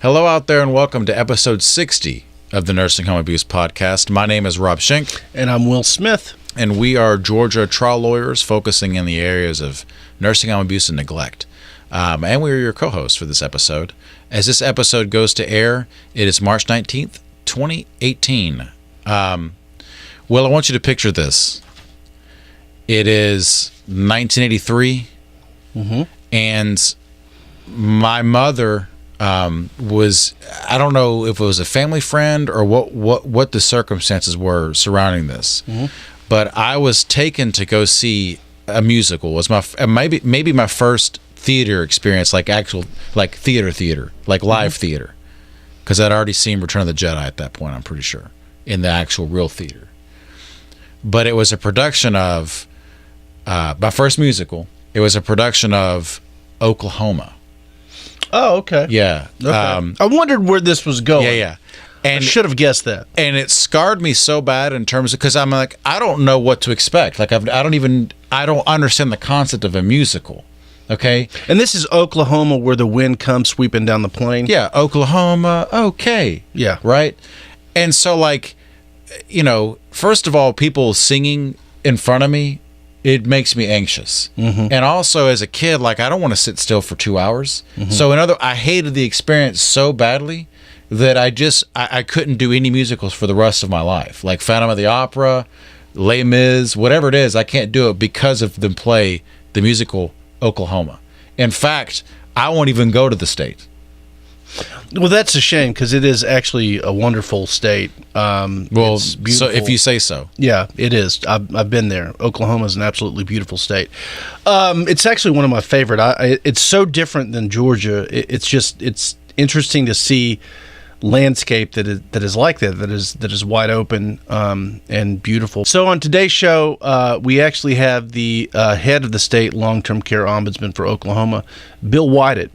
Hello out there and welcome to episode 60 of the Nursing Home Abuse Podcast. My name is Rob Schenk. And I'm Will Smith. And we are Georgia trial lawyers focusing in the areas of nursing home abuse and neglect. And we're your co-hosts for this episode. As this episode goes to air, it is March 19th, 2018. Will, I want you to picture this. It is 1983, and my mother was, I don't know if it was a family friend or what the circumstances were surrounding this, but I was taken to go see a musical. It was my maybe my first theater experience, like actual theater, like live theater, because I'd already seen Return of the Jedi at that point, I'm pretty sure, in the actual real theater. But it was a production of my first musical. It was a production of Oklahoma. Oh, okay. Yeah. Okay. I wondered where this was going. Yeah. And I should have guessed that. And it scarred me so bad in terms of, because I'm like, I don't know what to expect. Like, I don't understand the concept of a musical. Okay. And this is Oklahoma, where the wind comes sweeping down the plain. Yeah. Oklahoma. Okay. Yeah. Right. And so, like, you know, first of all, people singing in front of me, it makes me anxious. And also as a kid, like, I don't want to sit still for 2 hours. So I hated the experience so badly that I couldn't do any musicals for the rest of my life. Like Phantom of the Opera, Les Mis, whatever it is, I can't do it because of them play the musical Oklahoma. In fact, I won't even go to the state. Well, that's a shame, because it is actually a wonderful state. Well, so if you say so. Yeah, it is. I've been there. Oklahoma is an absolutely beautiful state. It's actually one of my favorite. It's so different than Georgia. It's interesting to see landscape that is like that is wide open and beautiful. So on today's show, we actually have the head of the state long-term care ombudsman for Oklahoma, Bill Whited.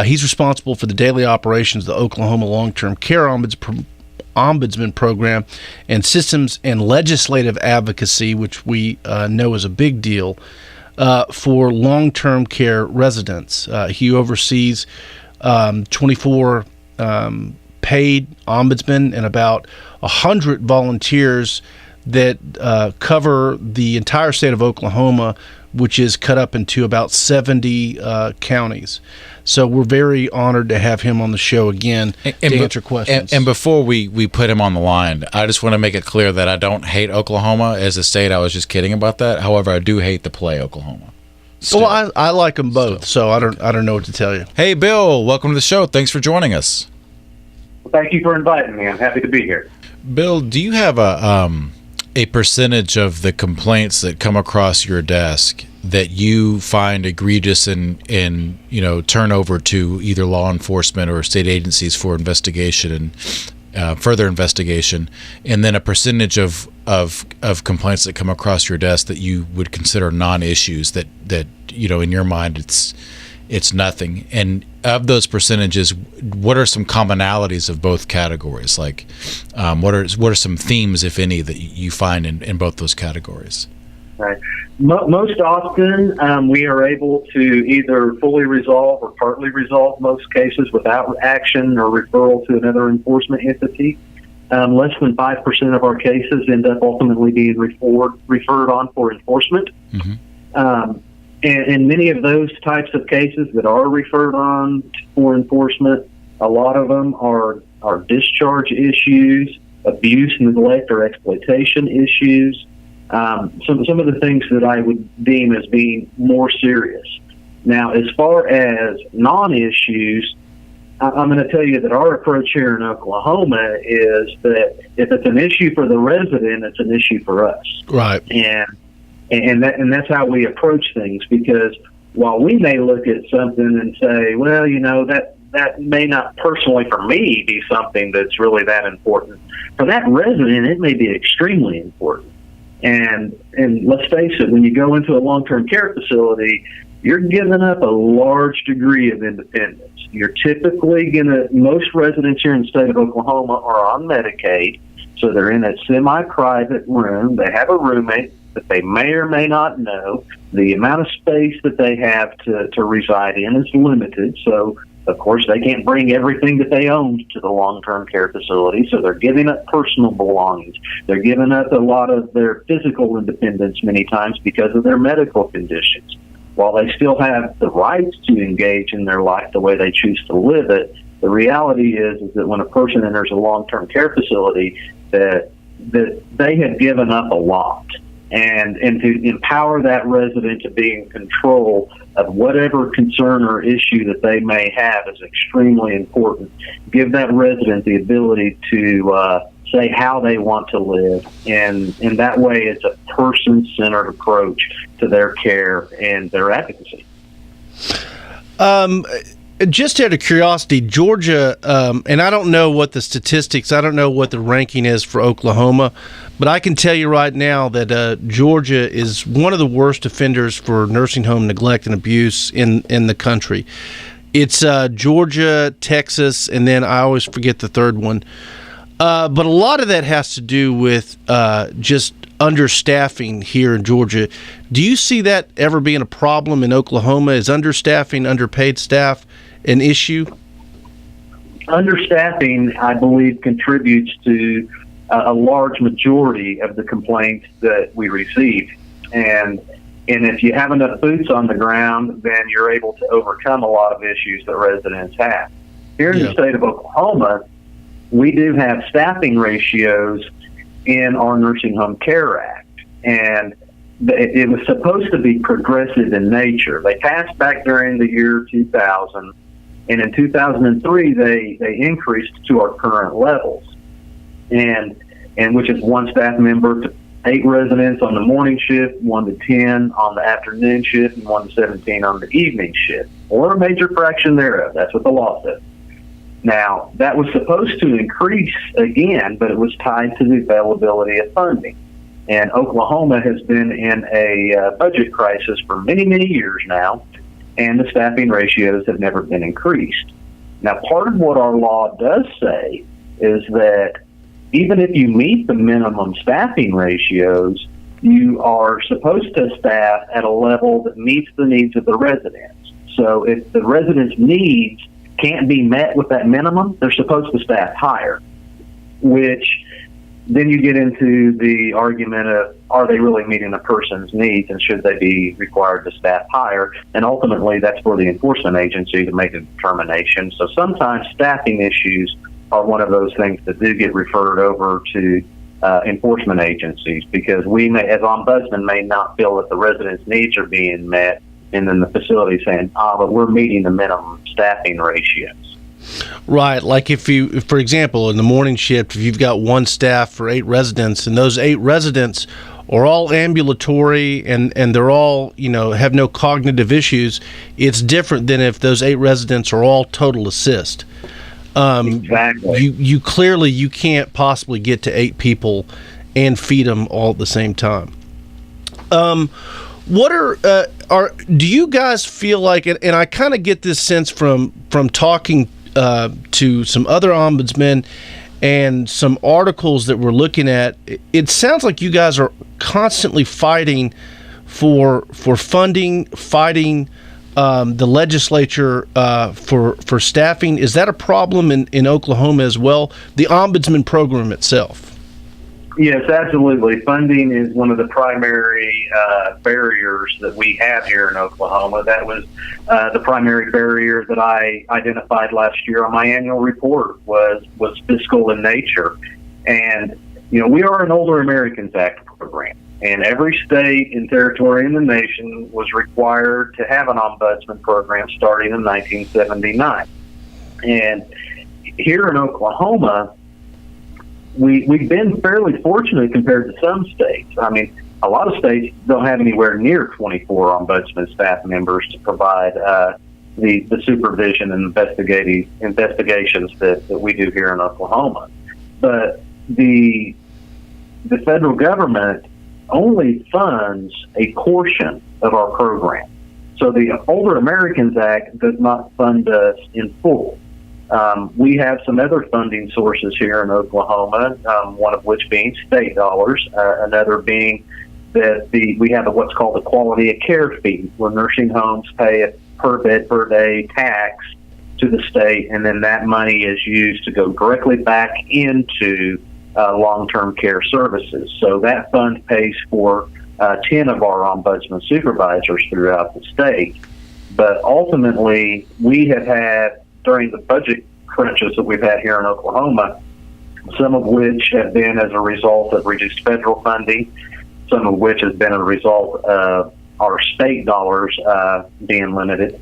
He's responsible for the daily operations of the Oklahoma Long-Term Care Ombudsman Program and systems and legislative advocacy, which we know is a big deal for long-term care residents. He oversees 24 paid ombudsmen and about 100 volunteers that cover the entire state of Oklahoma, which is cut up into about 70 counties. So we're very honored to have him on the show again to answer questions. And before we put him on the line, I just want to make it clear that I don't hate Oklahoma as a state. I was just kidding about that. However, I do hate the play Oklahoma. Still. Well, I like them both, so I don't know what to tell you. Hey, Bill, welcome to the show. Thanks for joining us. Well, thank you for inviting me. I'm happy to be here. Bill, do you have a percentage of the complaints that come across your desk that you find egregious and turn over to either law enforcement or state agencies for investigation and further investigation, and then a percentage of complaints that come across your desk that you would consider non-issues that in your mind it's nothing? And of those percentages, what are some commonalities of both categories? Like, what are some themes, if any, that you find in both those categories? Right. Most often, we are able to either fully resolve or partly resolve most cases without action or referral to another enforcement entity. Less than 5% of our cases end up ultimately being referred on for enforcement. And many of those types of cases that are referred on for enforcement, a lot of them are discharge issues, abuse, neglect, or exploitation issues. Some of the things that I would deem as being more serious. Now, as far as non-issues, I'm going to tell you that our approach here in Oklahoma is that if it's an issue for the resident, it's an issue for us. Right. And that's how we approach things, because while we may look at something and say, well, that may not personally for me be something that's really that important, for that resident, it may be extremely important. And let's face it, when you go into a long-term care facility, you're giving up a large degree of independence. You're typically most residents here in the state of Oklahoma are on Medicaid, so they're in a semi-private room. They have a roommate that they may or may not know. The amount of space that they have to reside in is limited, so Of course, they can't bring everything that they own to the long-term care facility, so they're giving up personal belongings. They're giving up a lot of their physical independence many times because of their medical conditions. While they still have the rights to engage in their life the way they choose to live it, the reality is that when a person enters a long-term care facility, that they have given up a lot. And to empower that resident to be in control of whatever concern or issue that they may have is extremely important. Give that resident the ability to say how they want to live, and in that way it's a person-centered approach to their care and their advocacy. Just out of curiosity, Georgia, and I don't know what the statistics, I don't know what the ranking is for Oklahoma, but I can tell you right now that Georgia is one of the worst offenders for nursing home neglect and abuse in the country. It's Georgia, Texas, and then I always forget the third one. But a lot of that has to do with just understaffing here in Georgia. Do you see that ever being a problem in Oklahoma? Is understaffing, underpaid staff an issue? Understaffing, I believe, contributes to a large majority of the complaints that we receive. And if you have enough boots on the ground, then you're able to overcome a lot of issues that residents have. Here in the state of Oklahoma, we do have staffing ratios in our Nursing Home Care Act, and it was supposed to be progressive in nature. They passed back during the year 2000, and in 2003 they increased to our current levels, and which is one staff member to 8 residents on the morning shift, 1 to 10 on the afternoon shift, and 1 to 17 on the evening shift, or a major fraction thereof. That's what the law says. Now, that was supposed to increase again, but it was tied to the availability of funding. And Oklahoma has been in a budget crisis for many, many years now, and the staffing ratios have never been increased. Now, part of what our law does say is that even if you meet the minimum staffing ratios, you are supposed to staff at a level that meets the needs of the residents. So if the residents' needs can't be met with that minimum, they're supposed to staff higher, which then you get into the argument of, are they really meeting a person's needs, and should they be required to staff higher? And ultimately, that's for the enforcement agency to make a determination. So sometimes staffing issues are one of those things that do get referred over to enforcement agencies, because we may, as ombudsman, may not feel that the residents' needs are being met, and then the facility saying, but we're meeting the minimum staffing ratios. Right. Like if you, for example, in the morning shift, if you've got one staff for 8 residents, and those 8 residents are all ambulatory and they're all, have no cognitive issues, it's different than if those 8 residents are all total assist. Exactly. You clearly, you can't possibly get to 8 people and feed them all at the same time. What do you guys feel like, and I kind of get this sense from talking to some other ombudsmen and some articles that we're looking at, it sounds like you guys are constantly fighting for funding, fighting the legislature for staffing. Is that a problem in Oklahoma as well, the ombudsman program itself? Yes, absolutely. Funding is one of the primary barriers that we have here in Oklahoma. That was the primary barrier that I identified last year on my annual report was fiscal in nature. And, we are an Older Americans Act program, and every state and territory in the nation was required to have an ombudsman program starting in 1979. And here in Oklahoma, we've been fairly fortunate compared to some states. I mean, a lot of states don't have anywhere near 24 ombudsman staff members to provide the supervision and investigations that we do here in Oklahoma. But the federal government only funds a portion of our program. So the Older Americans Act does not fund us in full. We have some other funding sources here in Oklahoma, one of which being state dollars, another being that we have what's called the quality of care fee, where nursing homes pay a per bed per day tax to the state, and then that money is used to go directly back into long-term care services. So that fund pays for 10 of our ombudsman supervisors throughout the state. But ultimately, we have had, during the budget crunches that we've had here in Oklahoma, some of which have been as a result of reduced federal funding, some of which has been a result of our state dollars being limited.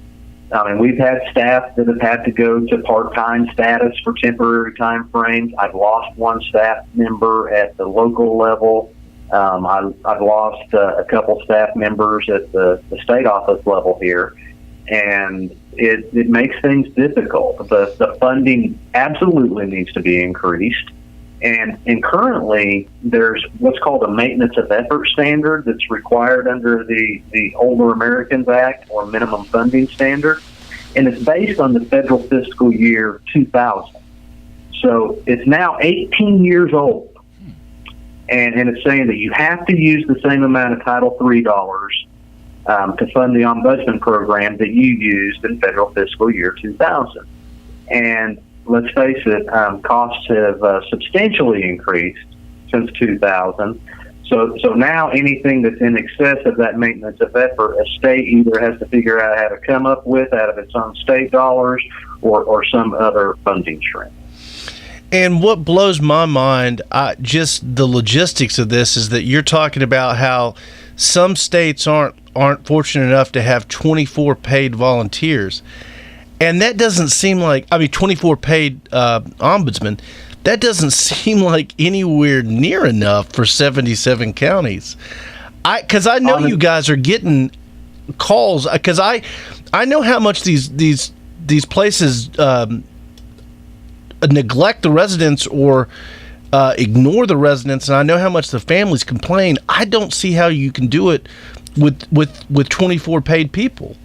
I mean, we've had staff that have had to go to part-time status for temporary time frames. I've lost one staff member at the local level. I've lost a couple staff members at the state office level here. And it makes things difficult. The funding absolutely needs to be increased. And currently, there's what's called a maintenance of effort standard that's required under the Older Americans Act, or minimum funding standard. And it's based on the federal fiscal year 2000. So it's now 18 years old. And it's saying that you have to use the same amount of Title III dollars to fund the ombudsman program that you used in federal fiscal year 2000. And let's face it, costs have substantially increased since 2000. So now anything that's in excess of that maintenance of effort, a state either has to figure out how to come up with out of its own state dollars or some other funding stream. And what blows my mind, just the logistics of this, is that you're talking about how some states aren't fortunate enough to have 24 paid volunteers. And that doesn't seem like, 24 paid ombudsmen, that doesn't seem like anywhere near enough for 77 counties. Because I know you guys are getting calls, because I know how much these places neglect the residents or ignore the residents, and I know how much the families complain. I don't see how you can do it with 24 paid people.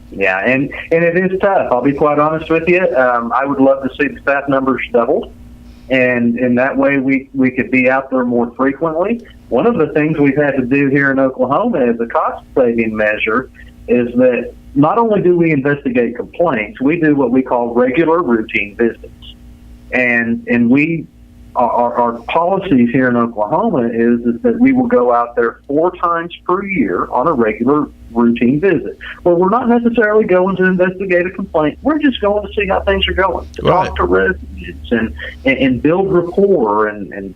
Yeah, and it is tough. I'll be quite honest with you. I would love to see the staff numbers doubled, and that way we could be out there more frequently. One of the things we've had to do here in Oklahoma as a cost-saving measure is that not only do we investigate complaints, we do what we call regular routine visits. And we our policies here in Oklahoma is that we will go out there 4 times per year on a regular routine visit, where we're not necessarily going to investigate a complaint. We're just going to see how things are going, to talk to residents and build rapport and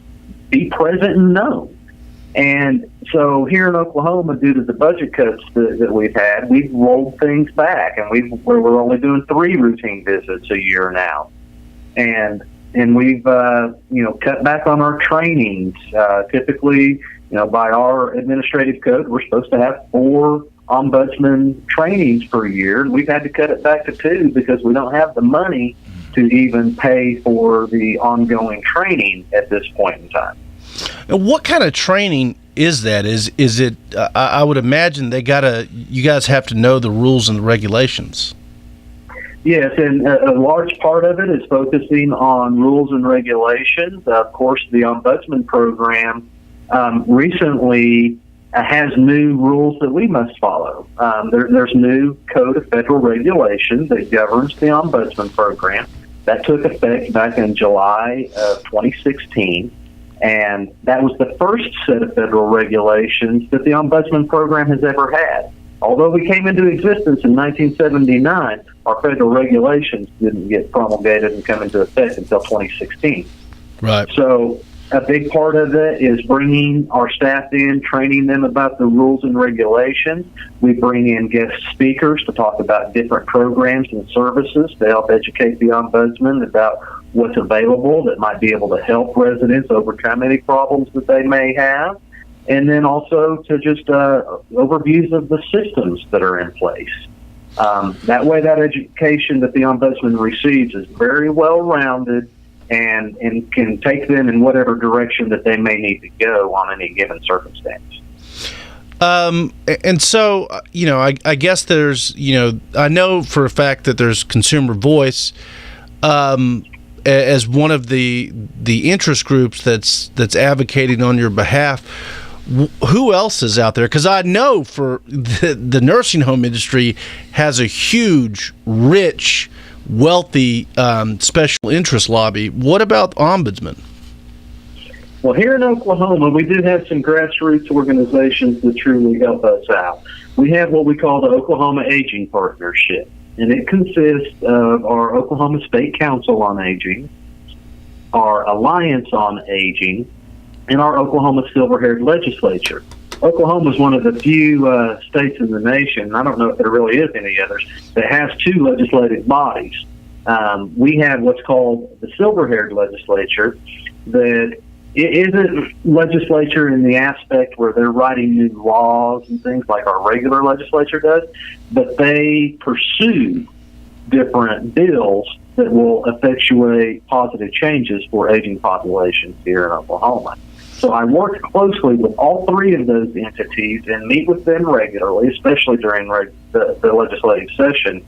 be present and known. And so here in Oklahoma, due to the budget cuts that we've had, we've rolled things back, and we're only doing 3 routine visits a year now. And we've cut back on our trainings. Typically, by our administrative code, we're supposed to have 4 ombudsman trainings per year, and we've had to cut it back to 2 because we don't have the money to even pay for the ongoing training at this point in time. And what kind of training is that? Is it? I would imagine you guys have to know the rules and the regulations. Yes, and a large part of it is focusing on rules and regulations. Of course, the Ombudsman program recently has new rules that we must follow. There's new Code of Federal Regulations that governs the Ombudsman program. That took effect back in July of 2016, and that was the first set of federal regulations that the Ombudsman program has ever had. Although we came into existence in 1979, our federal regulations didn't get promulgated and come into effect until 2016. Right. So a big part of it is bringing our staff in, training them about the rules and regulations. We bring in guest speakers to talk about different programs and services to help educate the ombudsman about what's available that might be able to help residents overcome any problems that they may have. And then also to just overviews of the systems that are in place. That way, that education that the ombudsman receives is very well-rounded and can take them in whatever direction that they may need to go on any given circumstance. And so, I guess there's, I know for a fact that there's Consumer Voice as one of the interest groups that's advocating on your behalf. Who else is out there? Because I know for the nursing home industry has a huge, rich wealthy special interest lobby. What about ombudsman? Well, here in Oklahoma, we do have some grassroots organizations that truly help us out. We have what we call the Oklahoma Aging Partnership, and it consists of our Oklahoma State Council on Aging, our Alliance on Aging, and our Oklahoma Silver-Haired Legislature. Oklahoma is one of the few states in the nation, I don't know if there really is any others, that has two legislative bodies. We have what's called the Silver-Haired Legislature, that it isn't legislature in the aspect where they're writing new laws and things like our regular legislature does, but they pursue different bills that will effectuate positive changes for aging populations here in Oklahoma. So I work closely with all three of those entities and meet with them regularly, especially during the legislative session.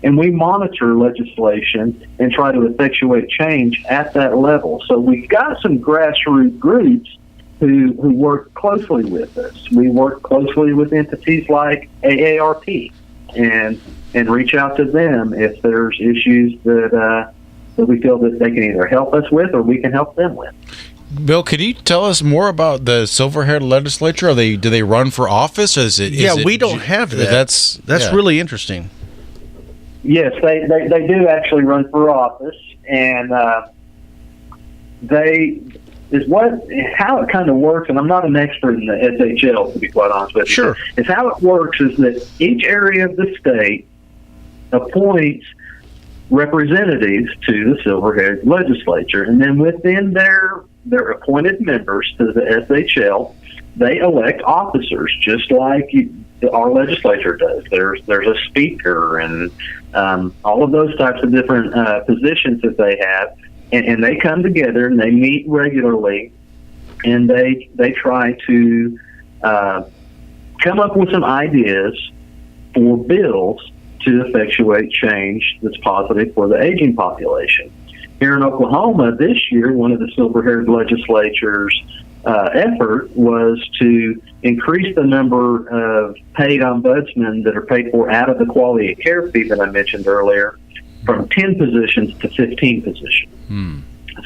And we monitor legislation and try to effectuate change at that level. So we've got some grassroots groups who work closely with us. We work closely with entities like AARP and reach out to them if there's issues that we feel that they can either help us with or we can help them with. Bill, could you tell us more about the Silver-Haired Legislature? Do they run for office? Or is it? We don't have that. That's really interesting. Yes, they do actually run for office, and how it kind of works. And I'm not an expert in the SHL, to be quite honest with you. Sure. Is how it works is that each area of the state appoints representatives to the Silver-Haired Legislature, and then within their appointed members to the SHL, they elect officers, just like our legislature does. There's a speaker and all of those types of different positions that they have, and they come together and they meet regularly, and they try to come up with some ideas for bills to effectuate change that's positive for the aging population. Here in Oklahoma this year, one of the Silver-Haired Legislature's effort was to increase the number of paid ombudsmen that are paid for out of the quality of care fee that I mentioned earlier from 10 positions to 15 positions.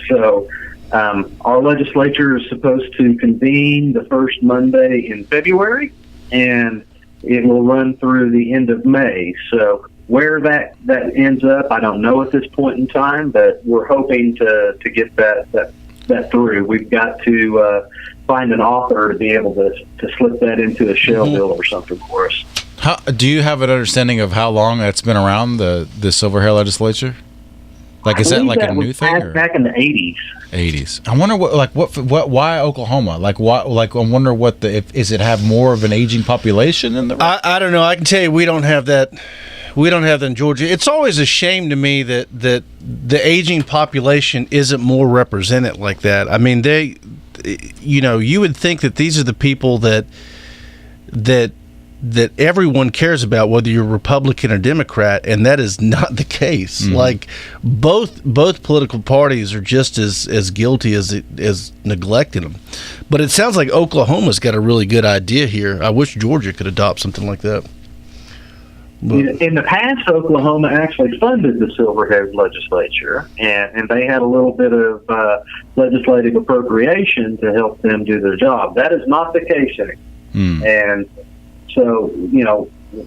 So our legislature is supposed to convene the first Monday in February, and it will run through the end of May. So where that ends up, I don't know at this point in time, but we're hoping to get that through. We've got to find an author to be able to slip that into a shell bill or something for us. Do you have an understanding of how long that's been around, the Silver-Haired Legislature? Like, is that like a new thing? Back in the 80s. 80s. I wonder why Oklahoma? I wonder is it have more of an aging population in the? I don't know. I can tell you, we don't have that. We don't have that in Georgia. It's always a shame to me that the aging population isn't more represented like that. I mean, you would think that these are the people that everyone cares about, whether you're Republican or Democrat, and that is not the case. Like both political parties are just as guilty as neglecting them. But it sounds like Oklahoma's got a really good idea here. I wish Georgia could adopt something like that. But in the past, Oklahoma actually funded the Silver-Haired Legislature, and they had a little bit of legislative appropriation to help them do their job. That is not the case anymore. And so,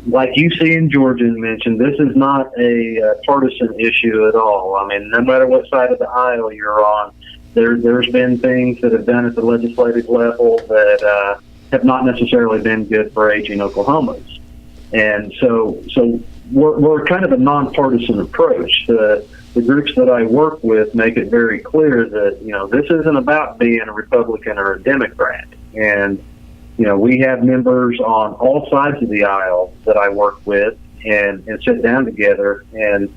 like you see in Georgia and mentioned, this is not a partisan issue at all. I mean, no matter what side of the aisle you're on, there's been things that have done at the legislative level that have not necessarily been good for aging Oklahomans. And so we're kind of a nonpartisan approach. The groups that I work with make it very clear that, this isn't about being a Republican or a Democrat. And, we have members on all sides of the aisle that I work with and sit down together. And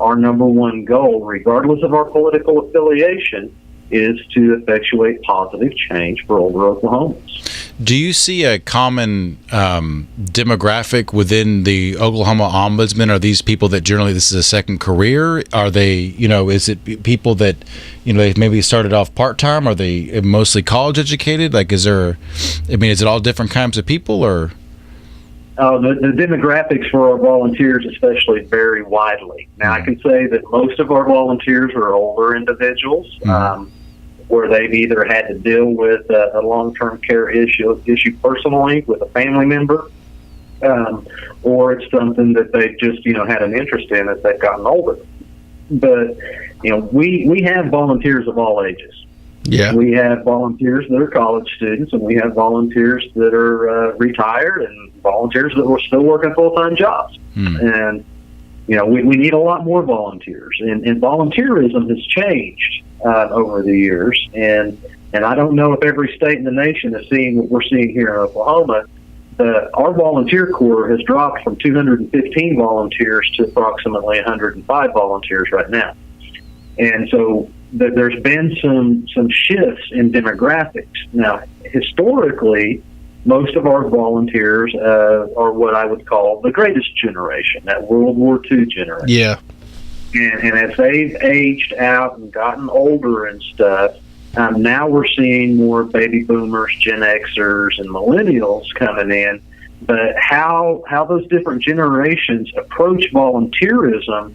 our number one goal, regardless of our political affiliation, is to effectuate positive change for older Oklahomans. Do you see a common demographic within the Oklahoma Ombudsman? Are these people that generally this is a second career? Are they, is it people that, they maybe started off part-time? Are they mostly college educated? Like, is it all different kinds of people or? The demographics for our volunteers especially vary widely. Now, I can say that most of our volunteers are older individuals where they've either had to deal with a long-term care issue personally with a family member, or it's something that they've just, had an interest in as they've gotten older. But, we have volunteers of all ages. Yeah. We have volunteers that are college students, and we have volunteers that are retired, and volunteers that are still working full-time jobs. And, we need a lot more volunteers. And volunteerism has changed over the years. And I don't know if every state in the nation is seeing what we're seeing here in Oklahoma. Our volunteer corps has dropped from 215 volunteers to approximately 105 volunteers right now. And so there's been some shifts in demographics. Now, historically, most of our volunteers are what I would call the greatest generation, that World War II generation. Yeah. And as they've aged out and gotten older and stuff, now we're seeing more baby boomers, Gen Xers, and millennials coming in. But how those different generations approach volunteerism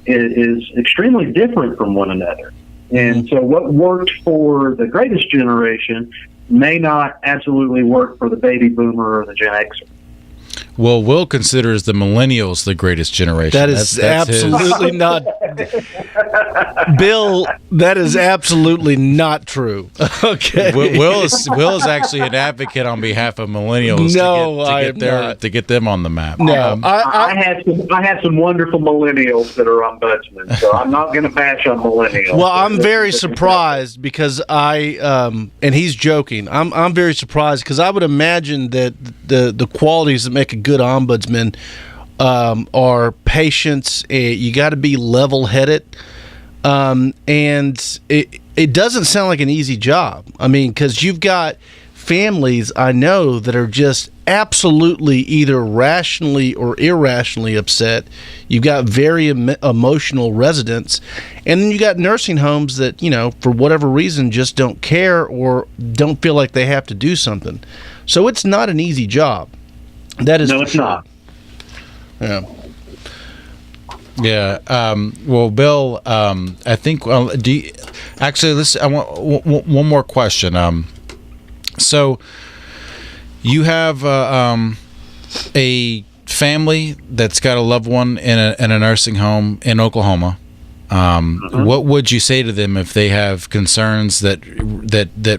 is extremely different from one another. And so what worked for the greatest generation may not absolutely work for the baby boomer or the Gen Xer. Well, Will considers the millennials the greatest generation. That is absolutely not, Bill. That is absolutely not true. Okay, Will is actually an advocate on behalf of millennials. To get them on the map. No, I have some wonderful millennials that are ombudsmen, so I'm not going to bash on millennials. Well, I'm very surprised because and he's joking. I'm very surprised because I would imagine that the qualities that make a good ombudsman are patience. You got to be level-headed, and it doesn't sound like an easy job. I mean, because you've got families I know that are just absolutely either rationally or irrationally upset. You've got very emotional residents, and then you got nursing homes that, for whatever reason, just don't care or don't feel like they have to do something. So it's not an easy job. That is no, it's not. Yeah. Yeah. Well, Bill, I think. I want one more question. So you have a family that's got a loved one in a nursing home in Oklahoma. What would you say to them if they have concerns that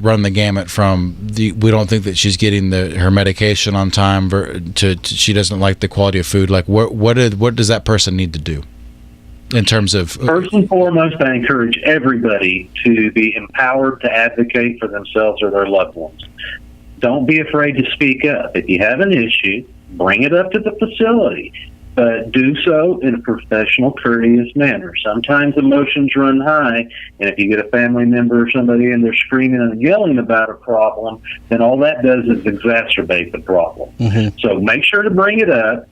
run the gamut from we don't think that she's getting her medication on time to she doesn't like the quality of food? Like what does that person need to do in terms of? First and foremost, I encourage everybody to be empowered to advocate for themselves or their loved ones. Don't be afraid to speak up. If you have an issue, bring it up to the facility. But do so in a professional, courteous manner. Sometimes emotions run high, and if you get a family member or somebody in there screaming and yelling about a problem, then all that does is exacerbate the problem. So make sure to bring it up.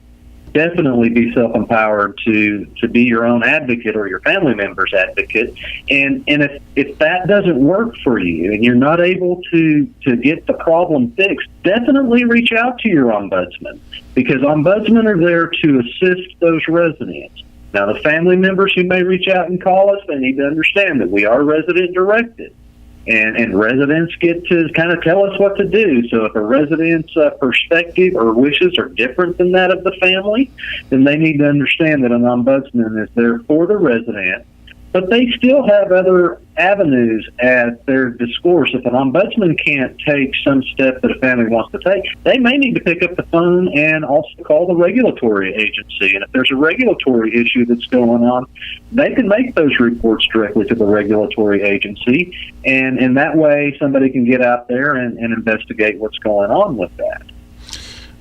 Definitely be self-empowered to be your own advocate or your family member's advocate. And if that doesn't work for you and you're not able to get the problem fixed, definitely reach out to your ombudsman, because ombudsmen are there to assist those residents. Now, the family members who may reach out and call us, they need to understand that we are resident-directed. And residents get to kind of tell us what to do. So if a resident's perspective or wishes are different than that of the family, then they need to understand that an ombudsman is there for the resident. But they still have other avenues at their discourse. If an ombudsman can't take some step that a family wants to take, they may need to pick up the phone and also call the regulatory agency. And if there's a regulatory issue that's going on, they can make those reports directly to the regulatory agency. And in that way, somebody can get out there and investigate what's going on with that.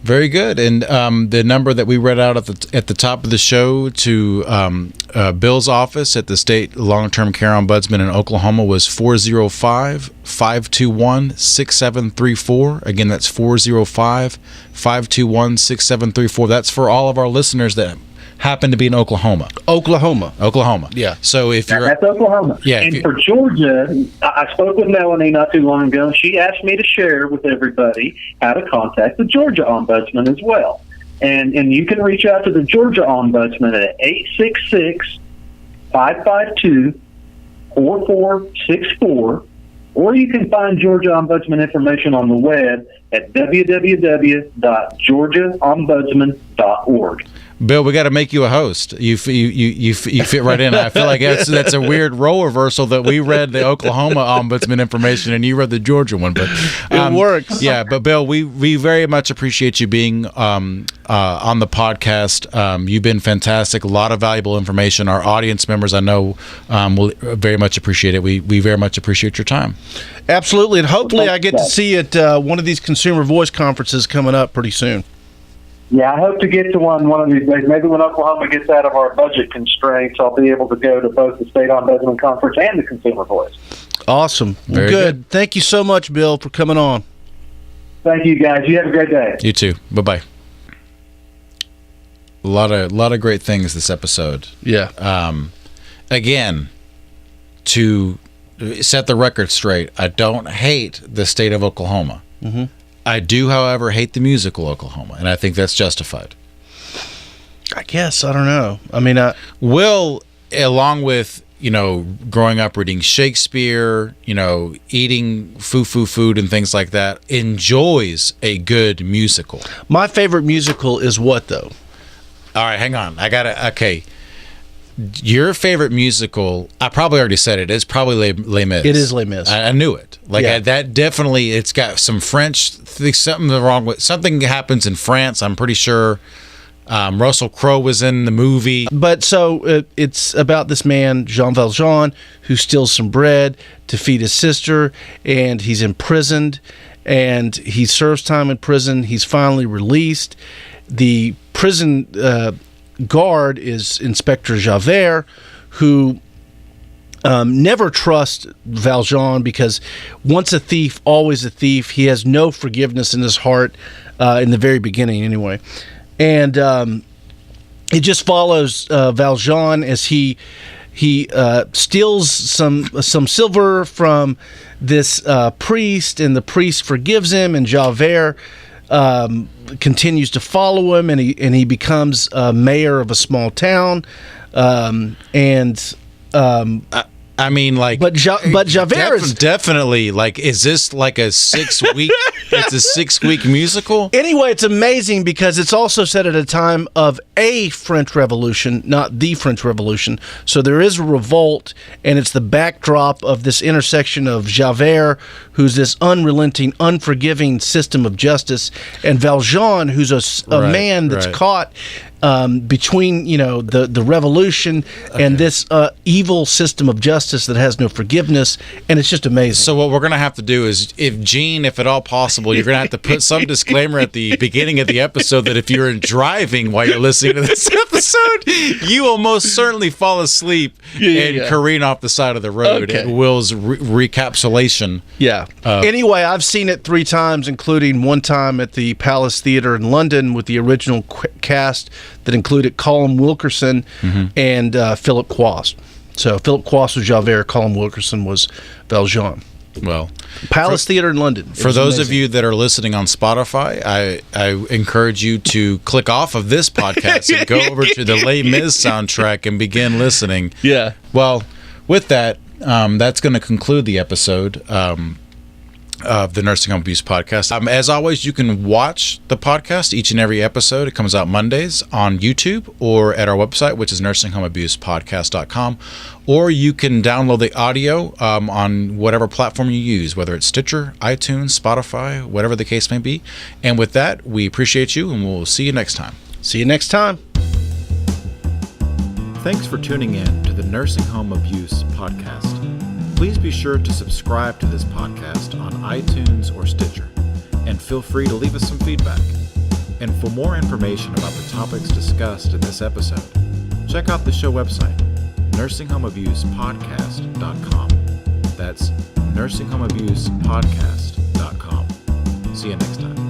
Very good. And the number that we read out at the top of the show to Bill's office at the State Long-Term Care Ombudsman in Oklahoma was 405-521-6734. Again, that's 405-521-6734. That's for all of our listeners that happen to be in Oklahoma. Oklahoma. Yeah. So if you're that's Oklahoma. Yeah. And for Georgia, I spoke with Melanie not too long ago, and she asked me to share with everybody how to contact the Georgia Ombudsman as well. And you can reach out to the Georgia Ombudsman at 866-552-4464, or you can find Georgia Ombudsman information on the web at www.georgiaombudsman.org. Bill, we got to make you a host. You fit right in. I feel like that's a weird role reversal that we read the Oklahoma ombudsman information and you read the Georgia one, but it works. Yeah, but Bill, we very much appreciate you being on the podcast. You've been fantastic. A lot of valuable information. Our audience members, I know, will very much appreciate it. We very much appreciate your time. Absolutely, and hopefully I get to see you at one of these Consumer Voice conferences coming up pretty soon. Yeah, I hope to get to one of these days. Maybe when Oklahoma gets out of our budget constraints, I'll be able to go to both the State Ombudsman Conference and the Consumer Voice. Awesome. Well, good. Thank you so much, Bill, for coming on. Thank you, guys. You have a great day. You too. Bye-bye. A lot of great things this episode. Yeah. Again, to set the record straight, I don't hate the state of Oklahoma. Mm-hmm. I do, however, hate the musical Oklahoma, and I think that's justified. I guess. I don't know. I mean, Will, along with, growing up reading Shakespeare, eating food and things like that, enjoys a good musical. My favorite musical is what, though? All right, hang on. Okay. Your favorite musical, I probably already said it, is probably Les Mis. It is Les Mis. I knew it. That definitely, it's got some French, something wrong with, something happens in France, I'm pretty sure. Russell Crowe was in the movie. But so it's about this man, Jean Valjean, who steals some bread to feed his sister, and he's imprisoned, and he serves time in prison. He's finally released. The prison guard is Inspector Javert, who never trusts Valjean because once a thief, always a thief. He has no forgiveness in his heart in the very beginning anyway. And it just follows Valjean as he steals some silver from this priest, and the priest forgives him, and Javert continues to follow him, and he becomes mayor of a small town, I mean, like, but Javert is definitely like. Is this like a 6 week? It's a 6 week musical. Anyway, it's amazing because it's also set at a time of a French Revolution, not the French Revolution. So there is a revolt, and it's the backdrop of this intersection of Javert, who's this unrelenting, unforgiving system of justice, and Valjean, who's a man that's caught between the revolution and this evil system of justice that has no forgiveness, and it's just amazing. So what we're gonna have to do is, if at all possible, you're gonna have to put some disclaimer at the beginning of the episode that if you're driving while you're listening to this episode, you will most certainly fall asleep and careen off the side of the road. Okay. And Will's recapitulation. Yeah. Anyway, I've seen it 3 times, including one time at the Palace Theatre in London with the original cast that included Colm Wilkerson and Philip Quast. So Philip Quast was Javert, Colm Wilkerson was Valjean. Well, Palace Theatre in London. For those of you that are listening on Spotify, I encourage you to click off of this podcast and go over to the Les Mis soundtrack and begin listening. Yeah. Well, with that, that's going to conclude the episode of the Nursing Home Abuse Podcast. As always, you can watch the podcast, each and every episode. It comes out Mondays on YouTube or at our website, which is nursinghomeabusepodcast.com, or you can download the audio on whatever platform you use, whether it's Stitcher, iTunes, Spotify, whatever the case may be. And with that, we appreciate you, and we'll see you next time. See you next time. Thanks for tuning in to the Nursing Home Abuse Podcast. Please be sure to subscribe to this podcast on iTunes or Stitcher, and feel free to leave us some feedback. And for more information about the topics discussed in this episode, check out the show website, nursinghomeabusepodcast.com. That's nursinghomeabusepodcast.com. See you next time.